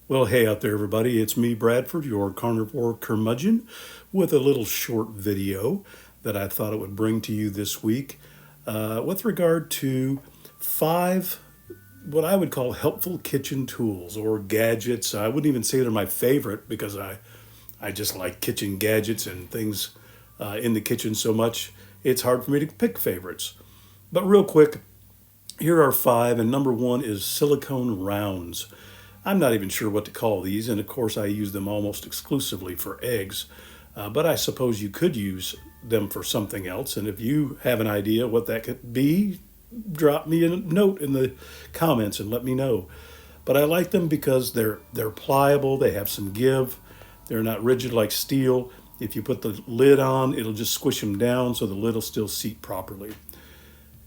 Well, hey out there, everybody. It's me, Bradford, your carnivore curmudgeon, with a little short video that I thought it would bring to you this week with regard to 5 what I would call helpful kitchen tools or gadgets. I wouldn't even say they're my favorite because I just like kitchen gadgets and things in the kitchen so much. It's hard for me to pick favorites. But real quick, here are 5, and number 1 is silicone rounds. I'm not even sure what to call these, and of course I use them almost exclusively for eggs, but I suppose you could use them for something else, and if you have an idea what that could be, drop me a note in the comments and let me know. But I like them because they're pliable, they have some give, they're not rigid like steel. If you put the lid on, it'll just squish them down so the lid will still seat properly.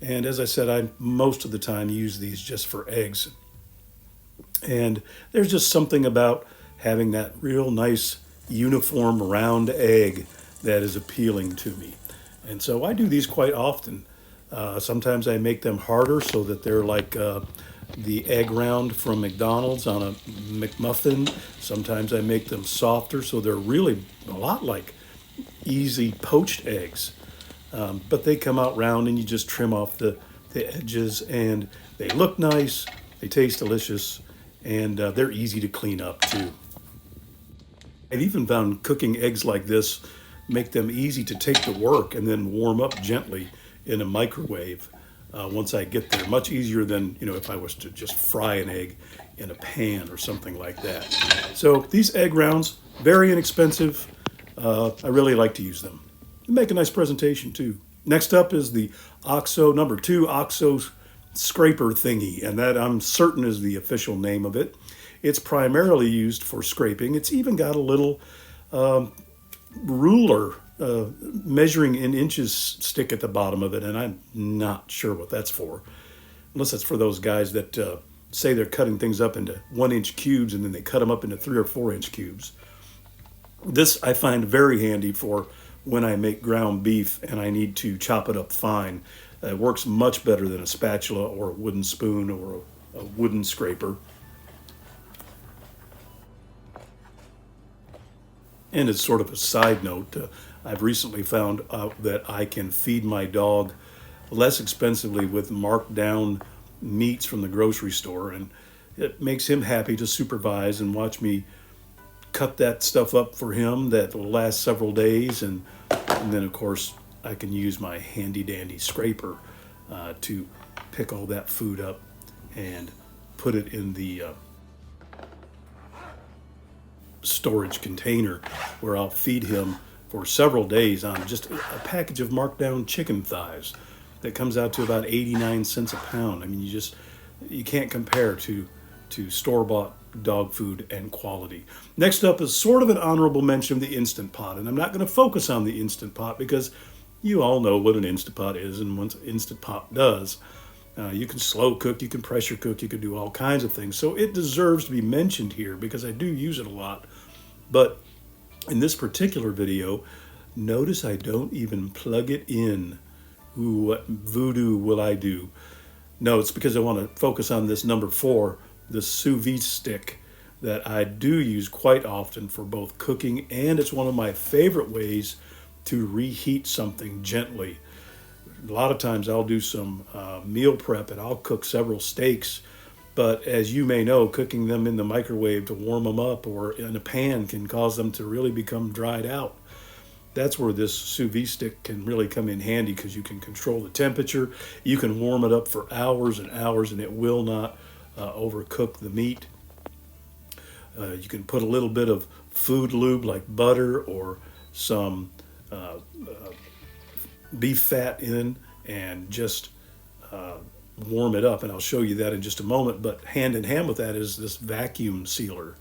And as I said, I most of the time use these just for eggs. And there's just something about having that real nice uniform round egg that is appealing to me. And so I do these quite often. Sometimes I make them harder so that they're like the egg round from McDonald's on a McMuffin. Sometimes I make them softer so they're really a lot like easy poached eggs. But they come out round and you just trim off the edges and they look nice, they taste delicious, and they're easy to clean up too. I've even found cooking eggs like this make them easy to take to work and then warm up gently in a microwave once I get there. Much easier than if I was to just fry an egg in a pan or something like that. So these egg rounds, very inexpensive. I really like to use them. They make a nice presentation too. Next up is the number 2 Oxo Scraper thingy, and that I'm certain is the official name of it. It's primarily used for scraping. It's even got a little ruler measuring in inches stick at the bottom of it, and I'm not sure what that's for, unless it's for those guys that say they're cutting things up into 1-inch cubes and then they cut them up into 3 or 4-inch cubes. This I find very handy for when I make ground beef and I need to chop it up fine. It works much better than a spatula or a wooden spoon or a wooden scraper. And as sort of a side note, I've recently found out that I can feed my dog less expensively with marked down meats from the grocery store, and it makes him happy to supervise and watch me cut that stuff up for him that will last several days, and then of course I can use my handy dandy scraper to pick all that food up and put it in the storage container where I'll feed him for several days on just a package of marked down chicken thighs that comes out to about 89 cents a pound. I mean, you can't compare to store-bought dog food and quality. Next up is sort of an honorable mention of the Instant Pot, and I'm not going to focus on the Instant Pot because you all know what an Instant Pot is and what an Instant Pot does. You can slow cook, you can pressure cook, you can do all kinds of things. So it deserves to be mentioned here because I do use it a lot. But in this particular video, notice I don't even plug it in. Ooh, what voodoo will I do? No, it's because I want to focus on this number 4, the sous vide stick, that I do use quite often for both cooking, and it's one of my favorite ways to reheat something gently. A lot of times I'll do some meal prep and I'll cook several steaks, but as you may know, cooking them in the microwave to warm them up or in a pan can cause them to really become dried out. That's where this sous vide stick can really come in handy because you can control the temperature. You can warm it up for hours and hours and it will not overcook the meat. You can put a little bit of food lube like butter or some beef fat in and just warm it up, and I'll show you that in just a moment. But hand in hand with that is this vacuum sealer.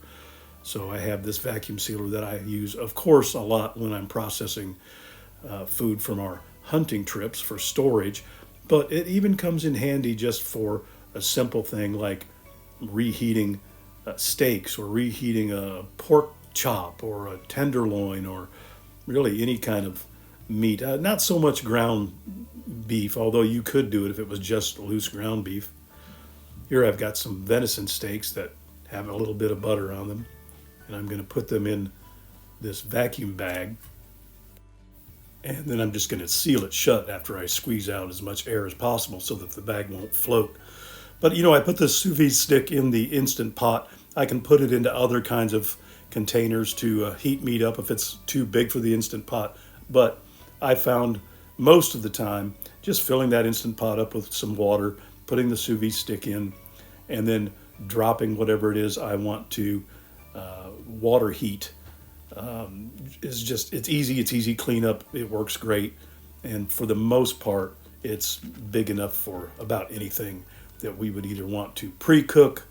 So I have this vacuum sealer that I use, of course, a lot when I'm processing food from our hunting trips for storage, but it even comes in handy just for a simple thing like reheating steaks or reheating a pork chop or a tenderloin or really any kind of meat. Not so much ground beef, although you could do it if it was just loose ground beef. Here I've got some venison steaks that have a little bit of butter on them. And I'm going to put them in this vacuum bag. And then I'm just going to seal it shut after I squeeze out as much air as possible so that the bag won't float. But I put this sous vide stick in the Instant Pot. I can put it into other kinds of containers to heat meat up if it's too big for the Instant Pot. But I found most of the time just filling that Instant Pot up with some water, putting the sous vide stick in, and then dropping whatever it is I want to water heat. It's easy cleanup. It works great. And for the most part, it's big enough for about anything that we would either want to pre-cook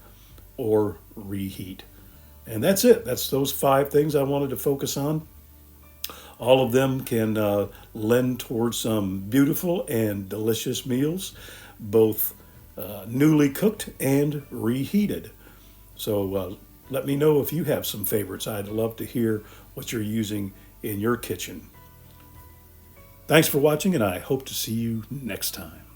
or reheat. And that's it. That's those 5 things I wanted to focus on. All of them can lend towards some beautiful and delicious meals, both newly cooked and reheated. So let me know if you have some favorites. I'd love to hear what you're using in your kitchen. Thanks for watching, and I hope to see you next time.